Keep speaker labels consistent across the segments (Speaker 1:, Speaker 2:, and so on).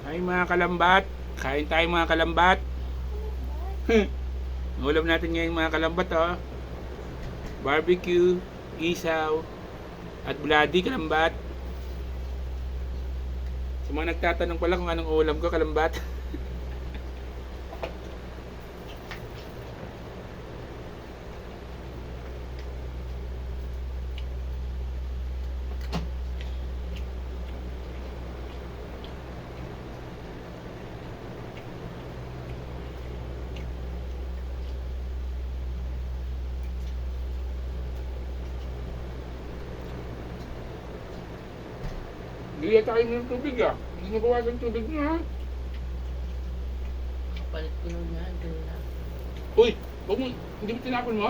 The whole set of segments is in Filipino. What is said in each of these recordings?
Speaker 1: Ay mga kalambat, kain tayo mga kalambat. Ang ulam natin ngayon mga kalambat barbecue, isaw, at bloody kalambat. Sa mga nagtatanong pala kung anong ulam ko kalambat. Hindi tayo ng tubig Hindi na bawasan tubig niya ha.
Speaker 2: Kapalit ko nung yan, kanina.
Speaker 1: Uy, huwag mo, hindi mo tinapon mo?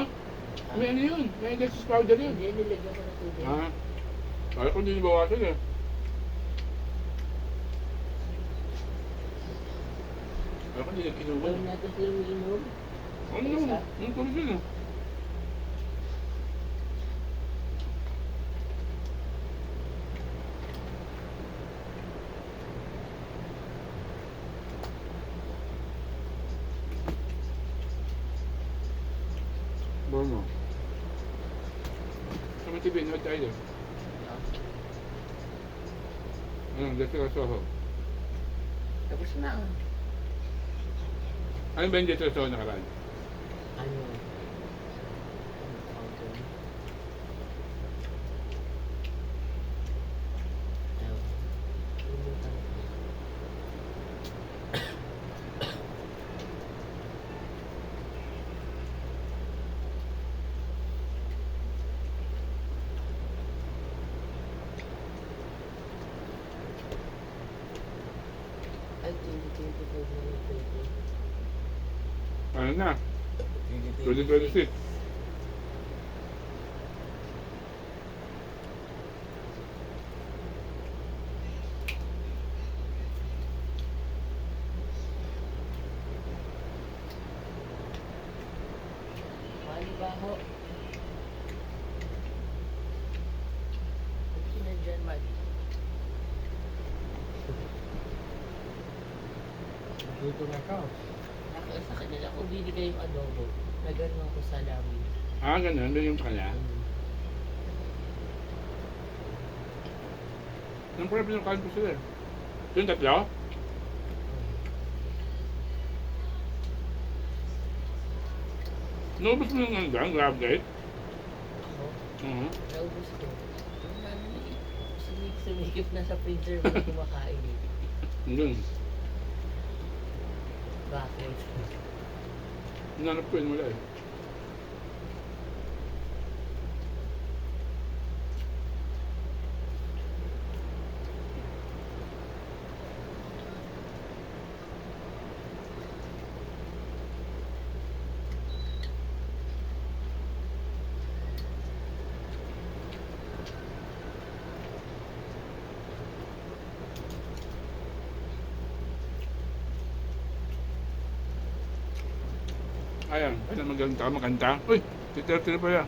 Speaker 1: May ano yun, may Dextrose powder yun.
Speaker 2: Hindi, nilagyan ko ng tubig.
Speaker 1: Ha? Kaya ko hindi bawasan Kaya ko hindi nagkinuha.
Speaker 2: Gawin natin sila umiinom.
Speaker 1: Ano yun? Ang tubig yun Bono. Sama TV, nood tayo doon. Dito ka soho.
Speaker 2: Tapos na.
Speaker 1: Ano ba yung dito sa soho nakaraan?
Speaker 2: Ano? Ay, 2025 na yung 20.
Speaker 1: Ano na? 2026.
Speaker 2: Mali ba ako? Ba't sinadyan, Mali?
Speaker 3: Dito na ka.
Speaker 2: Sa kanila ko binigay yung adobo. Nagano ko sa lamin.
Speaker 1: Ganun. Doon yung kanya. Anong pala pinakain ko sila? Yung tatlo? Naubos mo yung hanggang, grab gate?
Speaker 2: Ako,
Speaker 1: Oo.
Speaker 2: naubos ko. Sumikip na sa freezer mo kumakain eh.
Speaker 1: Hanggang.
Speaker 2: Bakit?
Speaker 1: Hinanap ko yun mula Ayan, maganda makanta. Uy, 3:30 na pala.